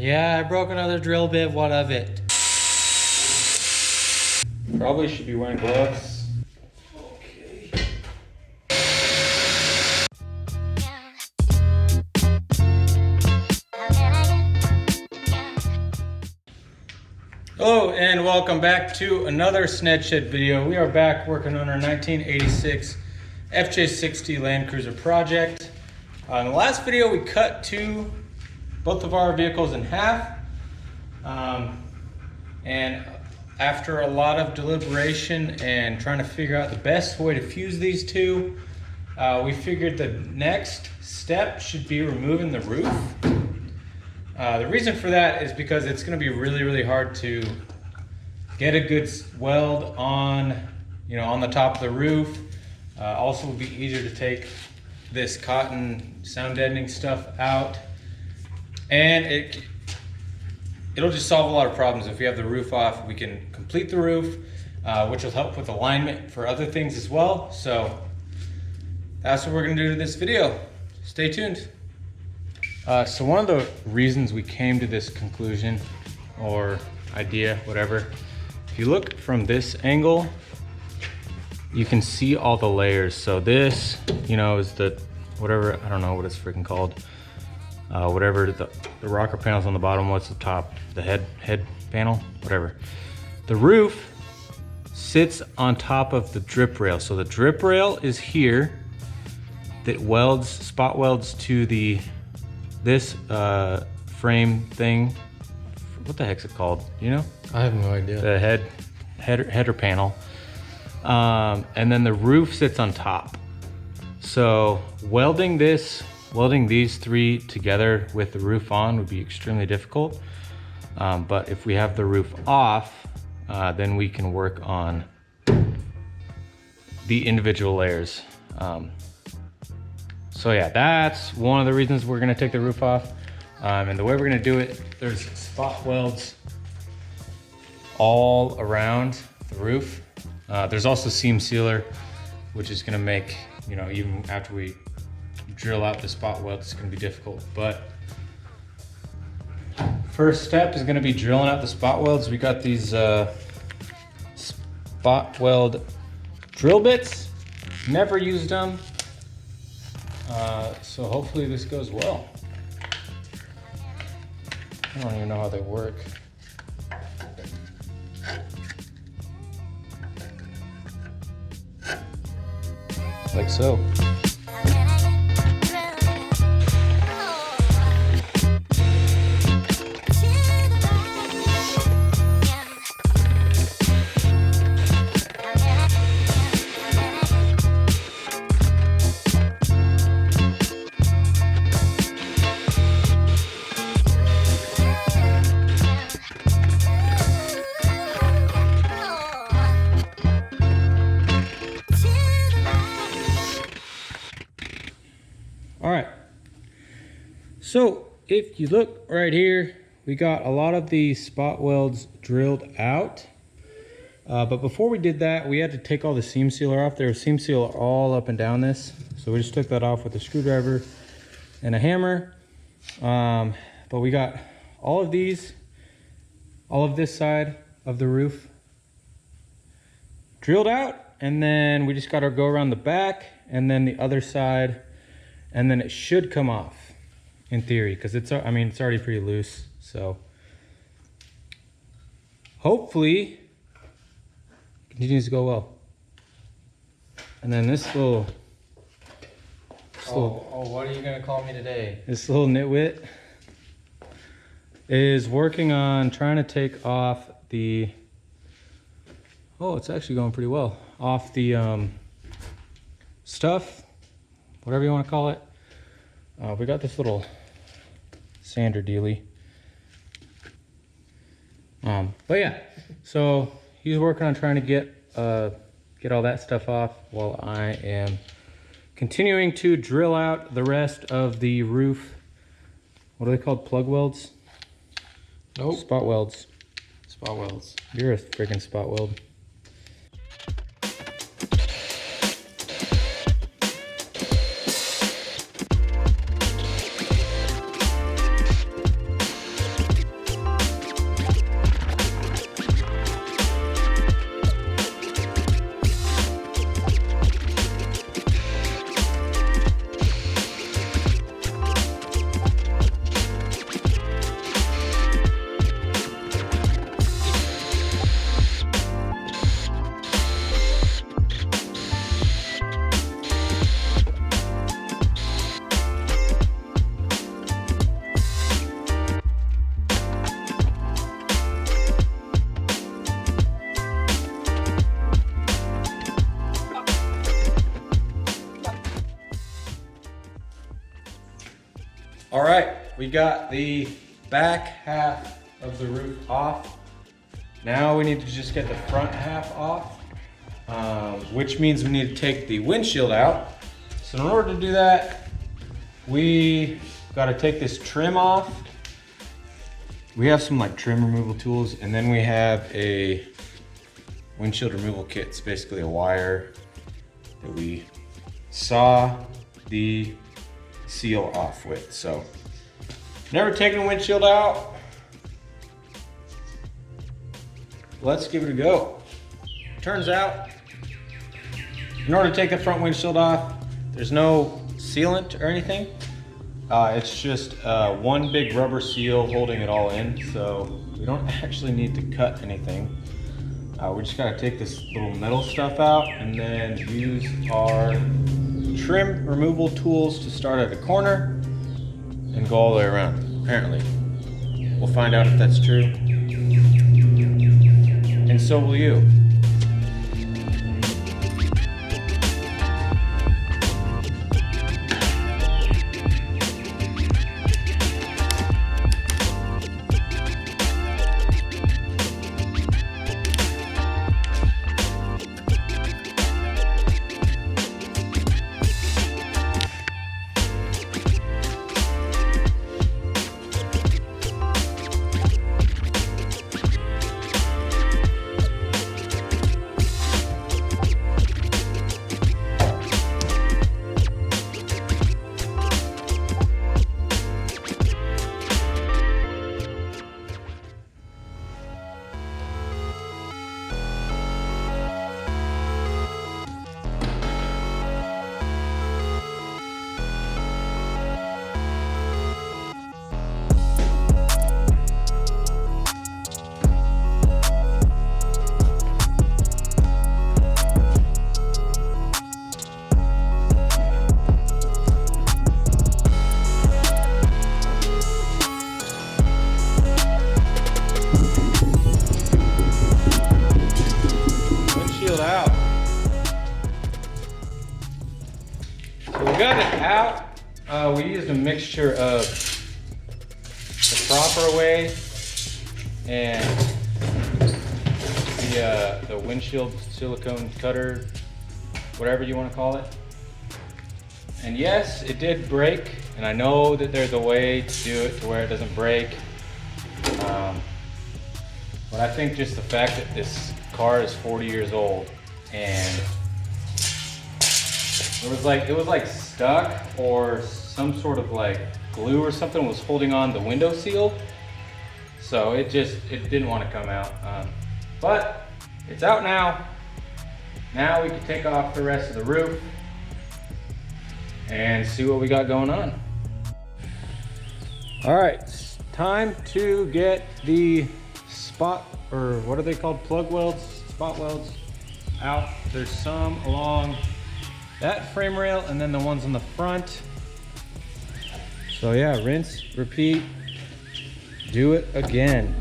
Yeah, I broke another drill bit. What of it? Probably should be wearing gloves. Okay. Hello and welcome back to another Sned Shed video. We are back working on our 1986 FJ60 Land Cruiser project. In the last video we cut both of our vehicles in half. And after a lot of deliberation and trying to figure out the best way to fuse these two, we figured the next step should be removing the roof. The reason for that is because it's going to be really hard to get a good weld on, on the top of the roof. Also, it would be easier to take this cotton sound deadening stuff out, and it'll just solve a lot of problems. If we have the roof off, we can complete the roof, which will help with alignment for other things as well. So that's what we're going to do in this video. Stay tuned. So one of the reasons we came to this conclusion or idea, whatever, if you look from this angle, you can see all the layers. So this, is the, whatever, I don't know what it's freaking called. Whatever the rocker panel's on the bottom, what's the top, the head panel, whatever. The roof sits on top of the drip rail. So the drip rail is here that spot welds to this frame thing. What the heck's it called? I have no idea. The header panel. And then the roof sits on top. So welding these three together with the roof on would be extremely difficult. But if we have the roof off, then we can work on the individual layers. So yeah, that's one of the reasons we're gonna take the roof off. And the way we're gonna do it, there's spot welds all around the roof. There's also seam sealer, which is gonna make, even after we drill out the spot weld, it's gonna be difficult. But first step is gonna be drilling out the spot welds. We got these spot weld drill bits. Never used them. So hopefully this goes well. I don't even know how they work. Like so. All right, so if you look right here, we got a lot of these spot welds drilled out. But before we did that, we had to take all the seam sealer off. There was seam sealer all up and down this. So we just took that off with a screwdriver and a hammer. But we got all of this side of the roof drilled out. And then we just got to go around the back and then the other side. And then it should come off in theory, because it's already pretty loose. So hopefully it continues to go well. And then this little what are you gonna call me today? This little nitwit is working on trying to take off the, it's actually going pretty well, off the stuff, whatever you want to call it. We got this little sander dealy. But yeah, so he's working on trying to get all that stuff off while I am continuing to drill out the rest of the roof. What are they called? Plug welds? Nope. Spot welds. Spot welds. You're a freaking spot weld. we got the back half of the roof off. Now we need to just get the front half off, which means we need to take the windshield out. So in order to do that, we got to take this trim off. We have some like trim removal tools, and then we have a windshield removal kit. It's basically a wire that we saw the seal off with. So never taken a windshield out. Let's give it a go. Turns out, in order to take the front windshield off, there's no sealant or anything. It's just one big rubber seal holding it all in, so we don't actually need to cut anything. We just gotta take this little metal stuff out and then use our trim removal tools to start at the corner and go all the way around, apparently. We'll find out if that's true. And so will you. Out. So we got it out. We used a mixture of the proper way and the windshield silicone cutter, whatever you want to call it. And yes, it did break, and I know that there's a way to do it to where it doesn't break. But I think just the fact that this car is 40 years old and it was like stuck, or some sort of like glue or something was holding on the window seal, so it didn't want to come out. But it's out now. Now we can take off the rest of the roof and see what we got going on. All right, it's time to get the spot, or what are they called? Plug welds, spot welds out. There's some along that frame rail and then the ones on the front. So yeah, rinse, repeat, do it again.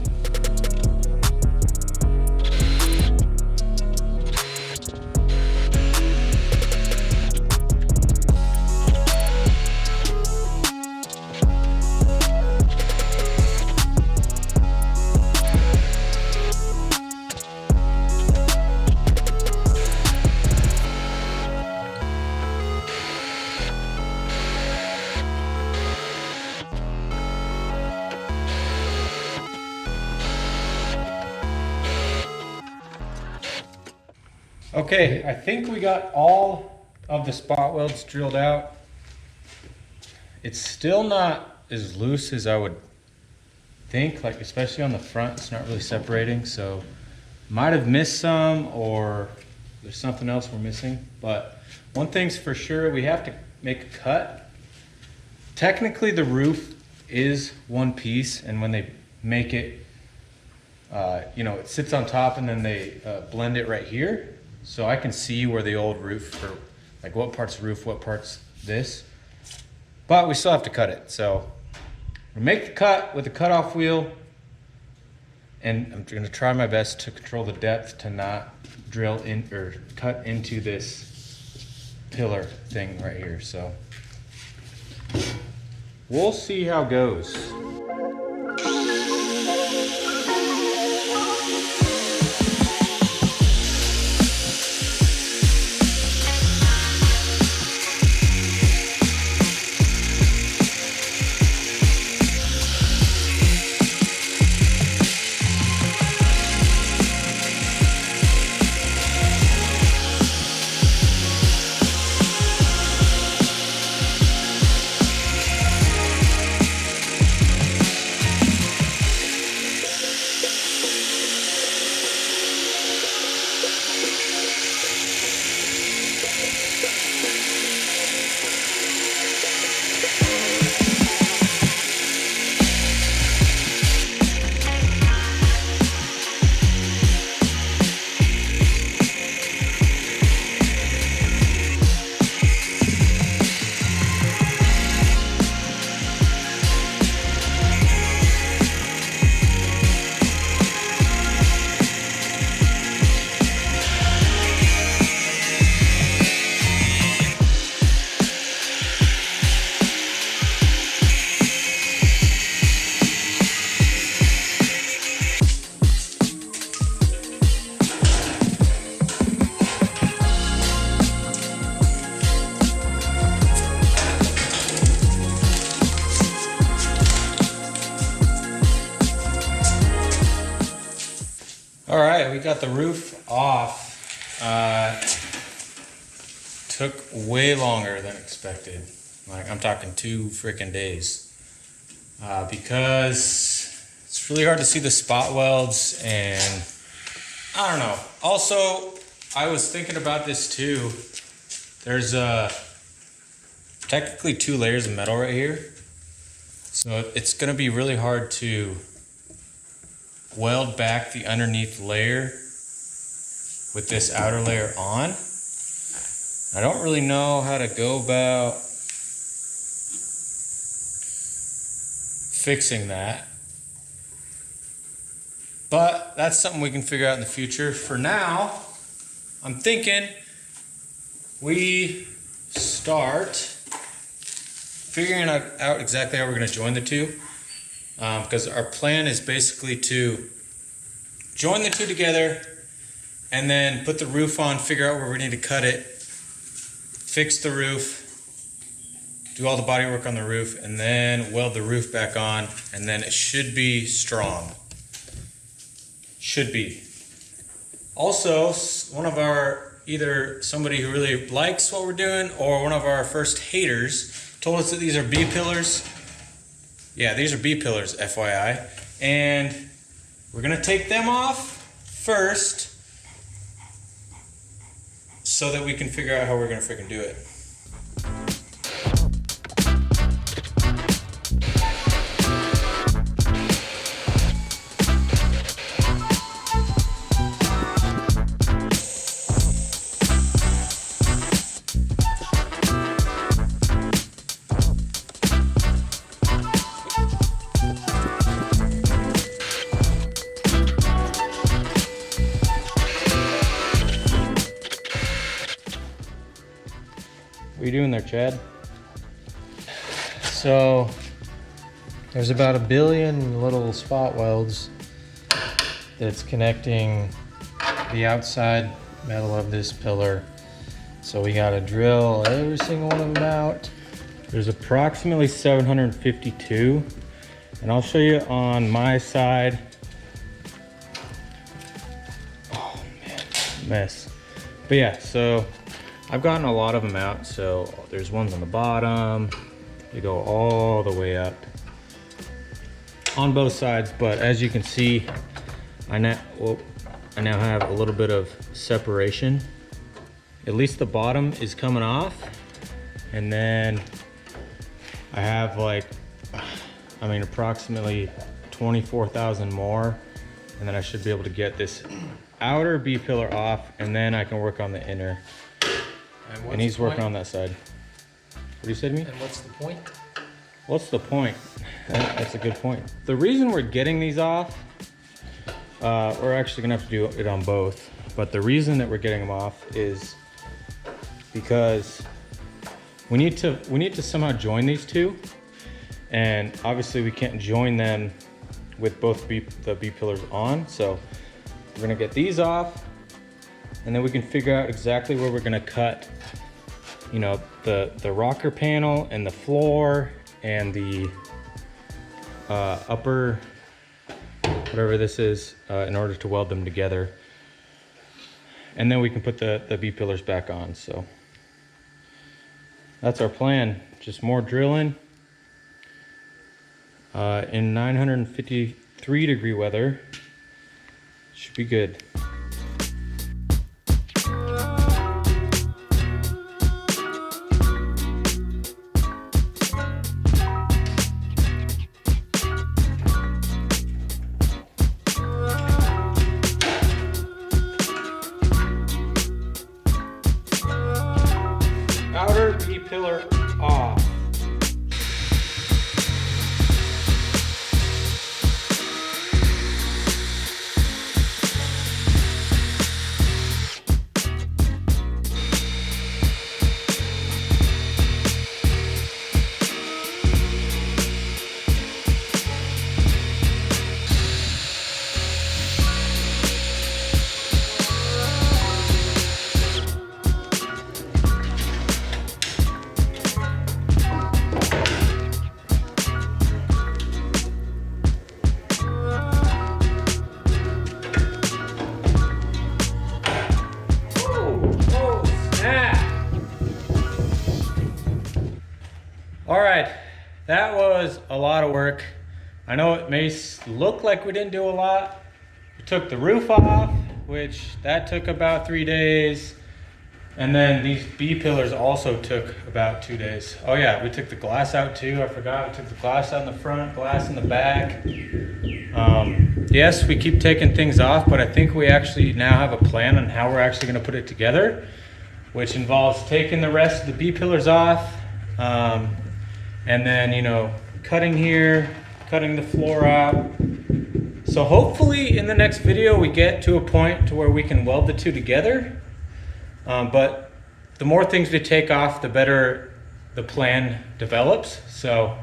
Okay, I think we got all of the spot welds drilled out. It's still not as loose as I would think, like especially on the front, it's not really separating, so might have missed some, or there's something else we're missing. But one thing's for sure, we have to make a cut. Technically the roof is one piece, and when they make it, it sits on top and then they blend it right here. So I can see where the old roof, or like what part's roof, what part's this. But we still have to cut it. So we make the cut with the cutoff wheel, and I'm gonna try my best to control the depth to not drill in or cut into this pillar thing right here. So we'll see how it goes. All right, we got the roof off. Took way longer than expected. Like, I'm talking 2 freaking days. Because it's really hard to see the spot welds, and I don't know. Also, I was thinking about this too. There's technically 2 layers of metal right here. So it's gonna be really hard to weld back the underneath layer with this outer layer on. I don't really know how to go about fixing that, but that's something we can figure out in the future. For now, I'm thinking we start figuring out exactly how we're going to join the two. Because our plan is basically to join the two together and then put the roof on, figure out where we need to cut it, fix the roof, do all the body work on the roof, and then weld the roof back on, and then it should be strong. Should be. Also, one of our, either somebody who really likes what we're doing or one of our first haters told us that these are B-pillars. Yeah, these are B-pillars, FYI. And we're gonna take them off first so that we can figure out how we're gonna freaking do it. What are you doing there, Chad? So there's about 1 billion little spot welds that's connecting the outside metal of this pillar. So we gotta drill every single one of them out. There's approximately 752, and I'll show you on my side. Oh man, mess. But yeah, so I've gotten a lot of them out. So there's ones on the bottom, they go all the way up on both sides. But as you can see, I now have a little bit of separation. At least the bottom is coming off, and then I have approximately 24,000 more, and then I should be able to get this outer B pillar off, and then I can work on the inner. And he's working on that side. What do you say to me? And what's the point? What's the point? That's a good point. The reason we're getting these off, we're actually gonna have to do it on both, but the reason that we're getting them off is because we need to somehow join these two, And obviously we can't join them with both the B pillars on. So we're gonna get these off, and then we can figure out exactly where we're gonna cut, you know, the rocker panel and the floor and the upper, whatever this is, in order to weld them together. And then we can put the B pillars back on. So that's our plan. Just more drilling in 953 degree weather. Should be good. Outer B pillar off. All right, that was a lot of work. I know it may look like we didn't do a lot. We took the roof off, which that took about 3 days. And then these B pillars also took about 2 days. Oh yeah, we took the glass out too. I forgot, we took the glass out in the front, glass in the back. Yes, we keep taking things off, but I think we actually now have a plan on how we're actually gonna put it together, which involves taking the rest of the B pillars off, and then, you know, cutting here, cutting the floor out. So hopefully in the next video we get to a point to where we can weld the two together. But the more things we take off, the better the plan develops. So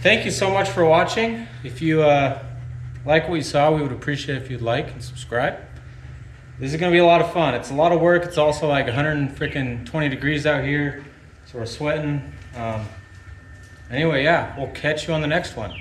thank you so much for watching. If you like what you saw, we would appreciate it if you'd like and subscribe. This is gonna be a lot of fun. It's a lot of work. It's also like 120 degrees out here, so we're sweating. Anyway, yeah, we'll catch you on the next one.